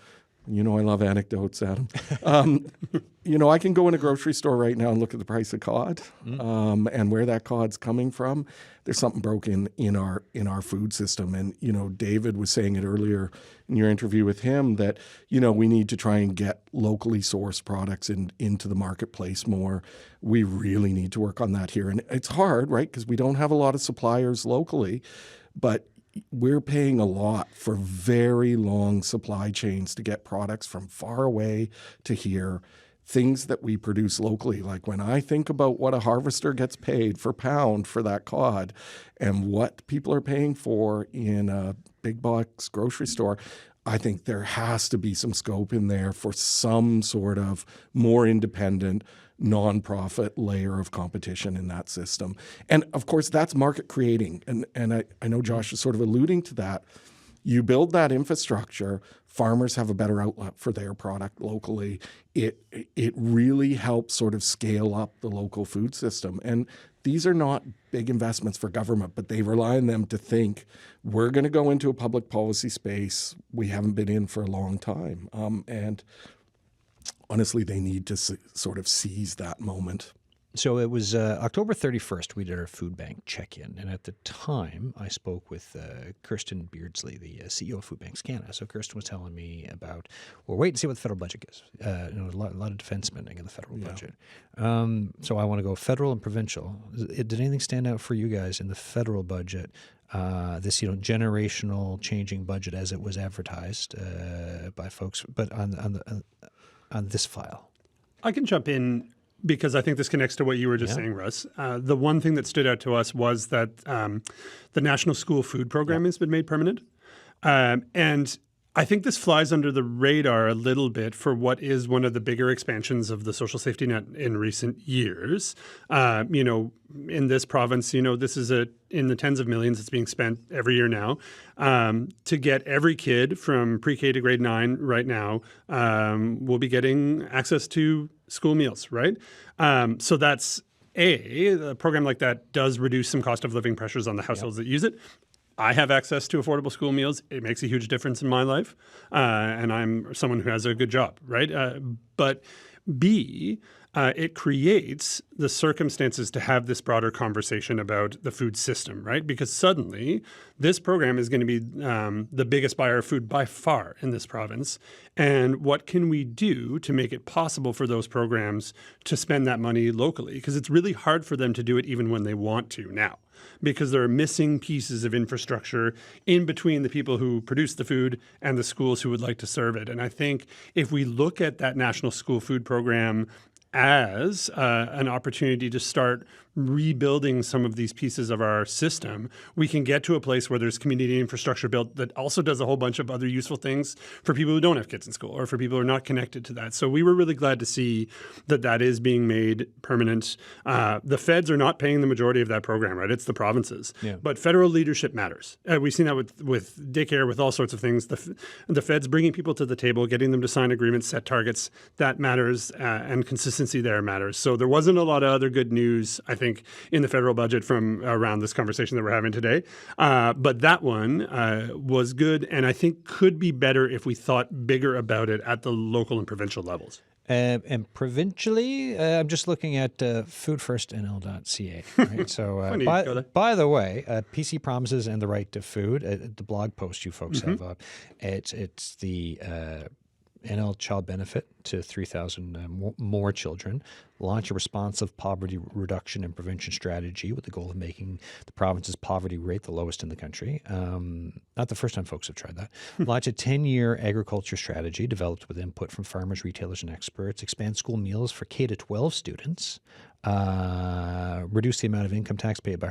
I love anecdotes, Adam. I can go in a grocery store right now and look at the price of cod and where that cod's coming from. There's something broken in our food system. And, David was saying it earlier in your interview with him that, we need to try and get locally sourced products into the marketplace more. We really need to work on that here. And it's hard, right? Because we don't have a lot of suppliers locally, but we're paying a lot for very long supply chains to get products from far away to here, things that we produce locally. Like when I think about what a harvester gets paid per pound for that cod and what people are paying for in a big box grocery store, I think there has to be some scope in there for some sort of more independent nonprofit layer of competition in that system. And of course, that's market creating. And I know Josh is sort of alluding to that. You build that infrastructure, farmers have a better outlet for their product locally. It really helps sort of scale up the local food system. And these are not big investments for government, but they rely on them to think, we're going to go into a public policy space we haven't been in for a long time. And honestly, they need to sort of seize that moment. So it was October 31st, we did our food bank check-in. And at the time, I spoke with Kirsten Beardsley, the CEO of Food Banks Canada. So Kirsten was telling me about, well, wait and see what the federal budget is. A lot of defense spending in the federal budget. So I want to go federal and provincial. Did anything stand out for you guys in the federal budget? This generational changing budget as it was advertised by folks, but on this file? I can jump in because I think this connects to what you were just saying, Russ. The one thing that stood out to us was that the National School Food Program has been made permanent. And I think this flies under the radar a little bit for what is one of the bigger expansions of the social safety net in recent years. In this province, this is in the tens of millions that's being spent every year now to get every kid from pre-K to grade 9 right now will be getting access to school meals, right? So that's a program like that does reduce some cost of living pressures on the households that use it. I have access to affordable school meals. It makes a huge difference in my life. And I'm someone who has a good job, right? But B, it creates the circumstances to have this broader conversation about the food system, right? Because suddenly this program is going to be the biggest buyer of food by far in this province. And what can we do to make it possible for those programs to spend that money locally? Because it's really hard for them to do it even when they want to now, because there are missing pieces of infrastructure in between the people who produce the food and the schools who would like to serve it. And I think if we look at that National School Food Program as an opportunity to start rebuilding some of these pieces of our system, we can get to a place where there's community infrastructure built that also does a whole bunch of other useful things for people who don't have kids in school or for people who are not connected to that. So we were really glad to see that is being made permanent. The feds are not paying the majority of that program, right? It's the provinces. Yeah. But federal leadership matters. We've seen that with daycare, with all sorts of things. The feds bringing people to the table, getting them to sign agreements, set targets, that matters, and consistency there matters. So there wasn't a lot of other good news, I think, think, in the federal budget from around this conversation that we're having today. But that one was good, and I think could be better if we thought bigger about it at the local and provincial levels. And provincially, I'm just looking at foodfirstnl.ca. Right? So, by the way, PC promises and the right to food. The blog post you folks have up. It's the NL child benefit to 3,000 more children. Launch a responsive poverty reduction and prevention strategy with the goal of making the province's poverty rate the lowest in the country. Not the first time folks have tried that. Launch a 10-year agriculture strategy developed with input from farmers, retailers, and experts. Expand school meals for K-12 students. Reduce the amount of income tax paid by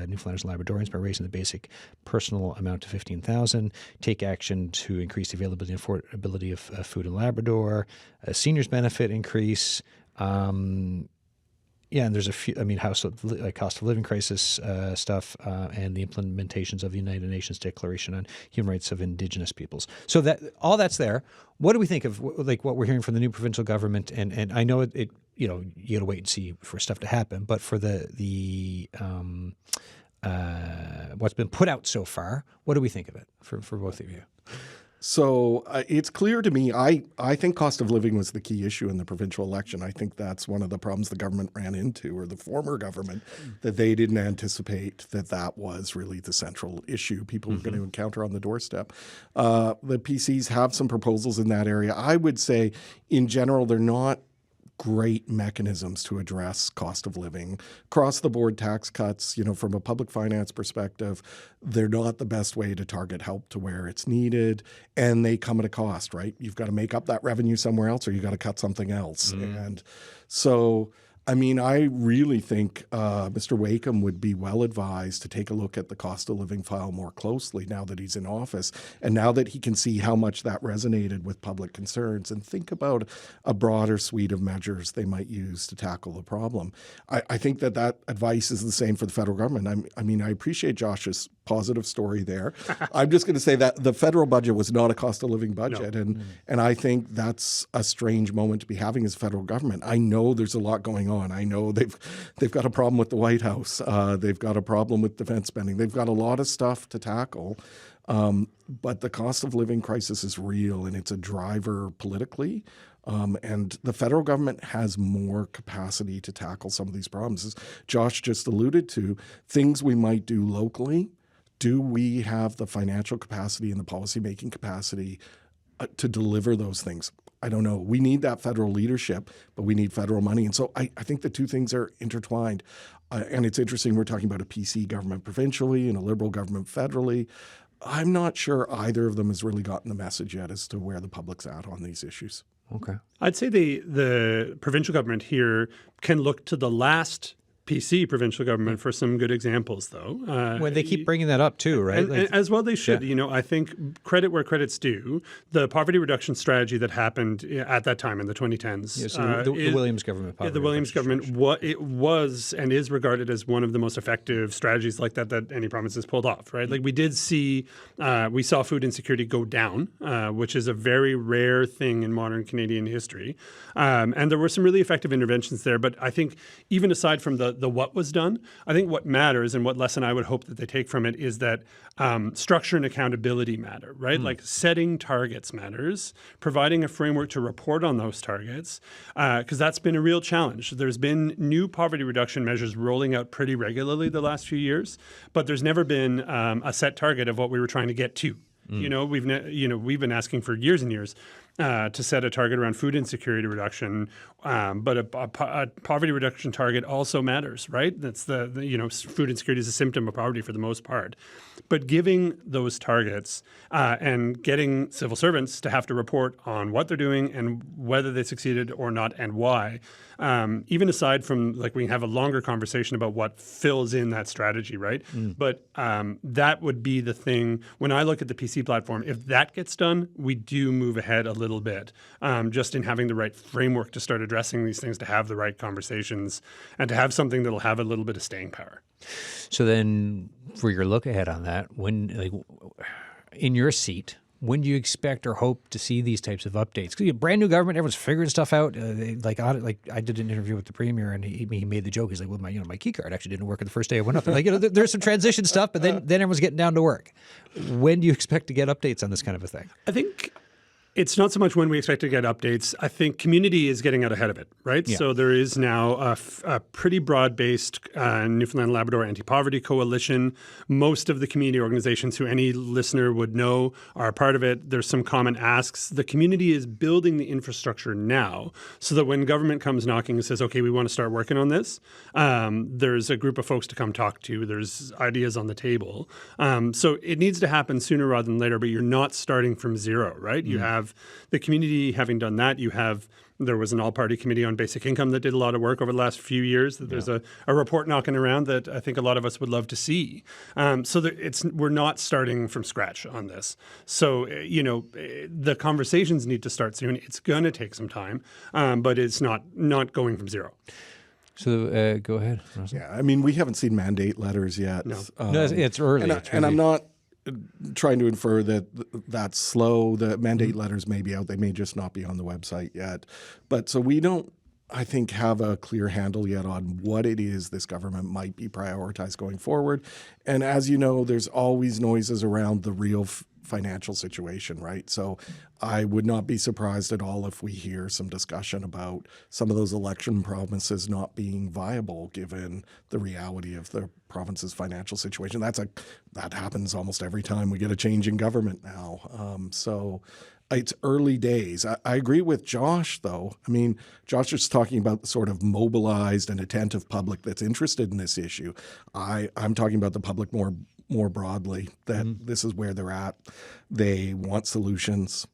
Newfoundlanders and Labradorians by raising the basic personal amount to $15,000. Take action to increase the availability and affordability of food in Labrador. Seniors benefit increase. And there's a few, cost of living crisis stuff, and the implementations of the United Nations Declaration on Human Rights of Indigenous Peoples. So that all that's there. What do we think of what we're hearing from the new provincial government? And I know it you got to wait and see for stuff to happen, but for the what's been put out so far, what do we think of it for both of you? So it's clear to me, I think cost of living was the key issue in the provincial election. I think that's one of the problems the government ran into, or the former government, that they didn't anticipate that was really the central issue people were going to encounter on the doorstep. The PCs have some proposals in that area. I would say, in general, they're not great mechanisms to address cost of living. Across the board tax cuts, from a public finance perspective, they're not the best way to target help to where it's needed, and they come at a cost, right? You've got to make up that revenue somewhere else, or you got to cut something else. And so, I really think Mr. Wakeham would be well advised to take a look at the cost of living file more closely now that he's in office, and now that he can see how much that resonated with public concerns, and think about a broader suite of measures they might use to tackle the problem. I think that advice is the same for the federal government. I appreciate Josh's positive story there. I'm just going to say that the federal budget was not a cost of living budget. No. And I think that's a strange moment to be having as a federal government. I know there's a lot going on. I know they've got a problem with the White House. They've got a problem with defense spending. They've got a lot of stuff to tackle. But the cost of living crisis is real, and it's a driver politically. And the federal government has more capacity to tackle some of these problems. As Josh just alluded to, things we might do locally. Do we have the financial capacity and the policymaking capacity to deliver those things? I don't know. We need that federal leadership, but we need federal money. And so I think the two things are intertwined. And it's interesting, we're talking about a PC government provincially and a Liberal government federally. I'm not sure either of them has really gotten the message yet as to where the public's at on these issues. Okay. I'd say the provincial government here can look to the last PC provincial government for some good examples, though. When they keep bringing that up too, right? And as well they should. Yeah. I think credit where credit's due. The poverty reduction strategy that happened at that time in the 2010s. Yeah, so the Williams government. The Williams government, it was and is regarded as one of the most effective strategies like that any province has pulled off, right? Like we did see, we saw food insecurity go down, which is a very rare thing in modern Canadian history. And there were some really effective interventions there. But I think even aside from the what was done, I think what matters and what lesson I would hope that they take from it is that structure and accountability matter, right? Like setting targets matters, providing a framework to report on those targets, because that's been a real challenge. There's been new poverty reduction measures rolling out pretty regularly the last few years, but there's never been a set target of what we were trying to get to. We've been asking for years and years to set a target around food insecurity reduction, but a poverty reduction target also matters, right? That's food insecurity is a symptom of poverty for the most part. But giving those targets and getting civil servants to have to report on what they're doing and whether they succeeded or not and why, even aside from we can have a longer conversation about what fills in that strategy, right? But that would be the thing. When I look at the PC platform, if that gets done, we do move ahead a little bit, just in having the right framework to start addressing these things, to have the right conversations, and to have something that'll have a little bit of staying power. So then, for your look ahead on that, when in your seat, when do you expect or hope to see these types of updates? Because brand new government, everyone's figuring stuff out. I did an interview with the premier, and he made the joke. He's like, "Well, my key card actually didn't work the first day I went up." There's some transition stuff, but then everyone's getting down to work. When do you expect to get updates on this kind of a thing? I think it's not so much when we expect to get updates. I think community is getting out ahead of it, right? Yeah. So there is now a pretty broad-based Newfoundland Labrador anti-poverty coalition. Most of the community organizations who any listener would know are a part of it. There's some common asks. The community is building the infrastructure now so that when government comes knocking and says, okay, we want to start working on this, there's a group of folks to come talk to. There's ideas on the table. So it needs to happen sooner rather than later, but you're not starting from zero, right? You have the community having done that. There was an all-party committee on basic income that did a lot of work over the last few years. There's a report knocking around that I think a lot of us would love to see. We're not starting from scratch on this. So, the conversations need to start soon. It's going to take some time, but it's not going from zero. So go ahead. Yeah, I mean, we haven't seen mandate letters yet. No, it's early. And I'm not trying to infer that that's slow. The mandate letters may be out. They may just not be on the website yet. But so we don't, I think, have a clear handle yet on what it is this government might be prioritized going forward. And as you know, there's always noises around the real financial situation, right? So I would not be surprised at all if we hear some discussion about some of those election promises not being viable given the reality of the province's financial situation. That happens almost every time we get a change in government now. So it's early days. I agree with Josh, though. I mean, Josh is talking about the sort of mobilized and attentive public that's interested in this issue. I'm talking about the public more broadly, that this is where they're at. They want solutions.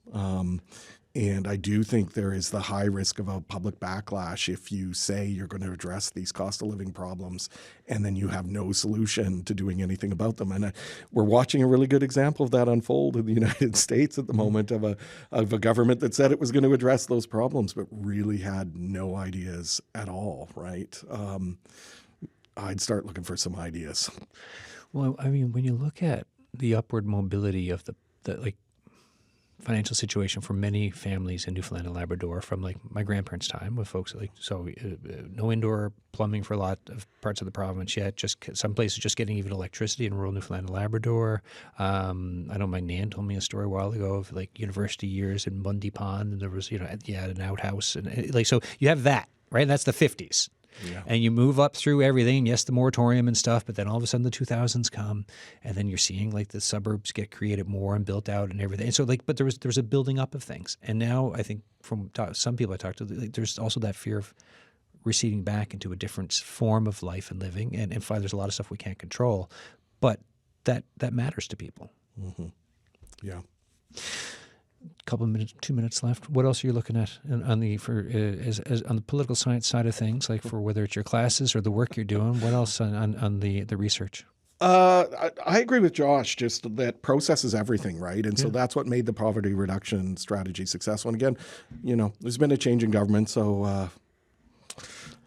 And I do think there is the high risk of a public backlash if you say you're going to address these cost of living problems and then you have no solution to doing anything about them. And we're watching a really good example of that unfold in the United States at the moment of a government that said it was going to address those problems but really had no ideas at all, right? I'd start looking for some ideas. Well, I mean, when you look at the upward mobility of the financial situation for many families in Newfoundland and Labrador from my grandparents' time with folks no indoor plumbing for a lot of parts of the province yet, just some places just getting even electricity in rural Newfoundland and Labrador. I know my nan told me a story a while ago of university years in Bundy Pond, and there was, an outhouse. And so you have that, right? And that's the 50s. Yeah. And you move up through everything. Yes, the moratorium and stuff, but then all of a sudden the 2000s come, and then you're seeing the suburbs get created more and built out and everything. And so but there was a building up of things. And now I think from some people I talked to, there's also that fear of receding back into a different form of life and living. And there's a lot of stuff we can't control, but that matters to people. Mm-hmm. Yeah. Couple of minutes, 2 minutes left. What else are you looking at on the political science side of things, for whether it's your classes or the work you're doing? What else on the research? I agree with Josh, just that process is everything, right? And so that's what made the poverty reduction strategy successful. And again, there's been a change in government, so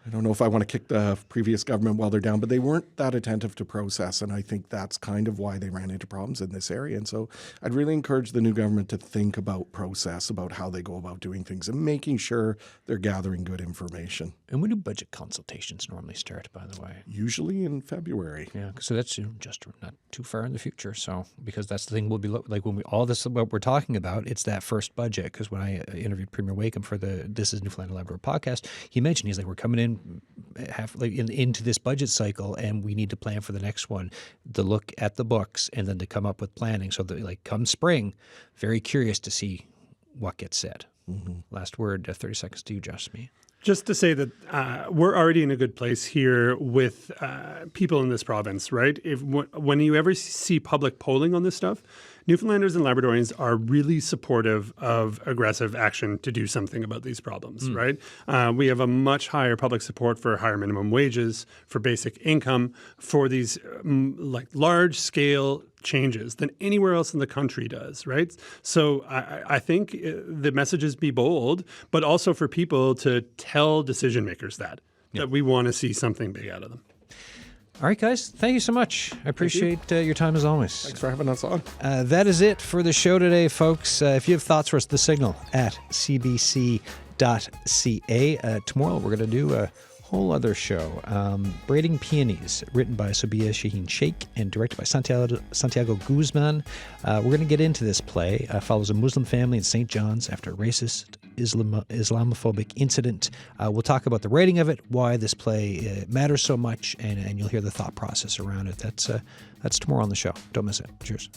I don't know if I want to kick the previous government while they're down, but they weren't that attentive to process, and I think that's kind of why they ran into problems in this area. And so I'd really encourage the new government to think about process, about how they go about doing things, and making sure they're gathering good information. And when do budget consultations normally start, by the way? Usually in February. Yeah, so that's just not too far in the future. So because that's the thing we'll be when all this what we're talking about, it's that first budget. Because when I interviewed Premier Wakeham for the This is Newfoundland and Labrador podcast, he mentioned he's we're coming in into this budget cycle, and we need to plan for the next one, to look at the books and then to come up with planning. So that come spring, very curious to see what gets said. Mm-hmm. Last word, 30 seconds to you, Josh. Me. Just to say that we're already in a good place here with people in this province, right? When you ever see public polling on this stuff, Newfoundlanders and Labradorians are really supportive of aggressive action to do something about these problems, right? We have a much higher public support for higher minimum wages, for basic income, for these large-scale changes than anywhere else in the country does, right? So I think the messages be bold, but also for people to tell decision makers that we want to see something big out of them. All right, guys. Thank you so much. I appreciate your time as always. Thanks for having us on. That is it for the show today, folks. If you have thoughts for us, The Signal at cbc.ca. Tomorrow we're going to do a whole other show. Braiding Peonies, written by Sobia Shaheen Sheikh and directed by Santiago Guzman. We're going to get into this play. Follows a Muslim family in St. John's after a racist Islamophobic incident. We'll talk about the writing of it, why this play matters so much, and you'll hear the thought process around it. That's tomorrow on the show. Don't miss it. Cheers.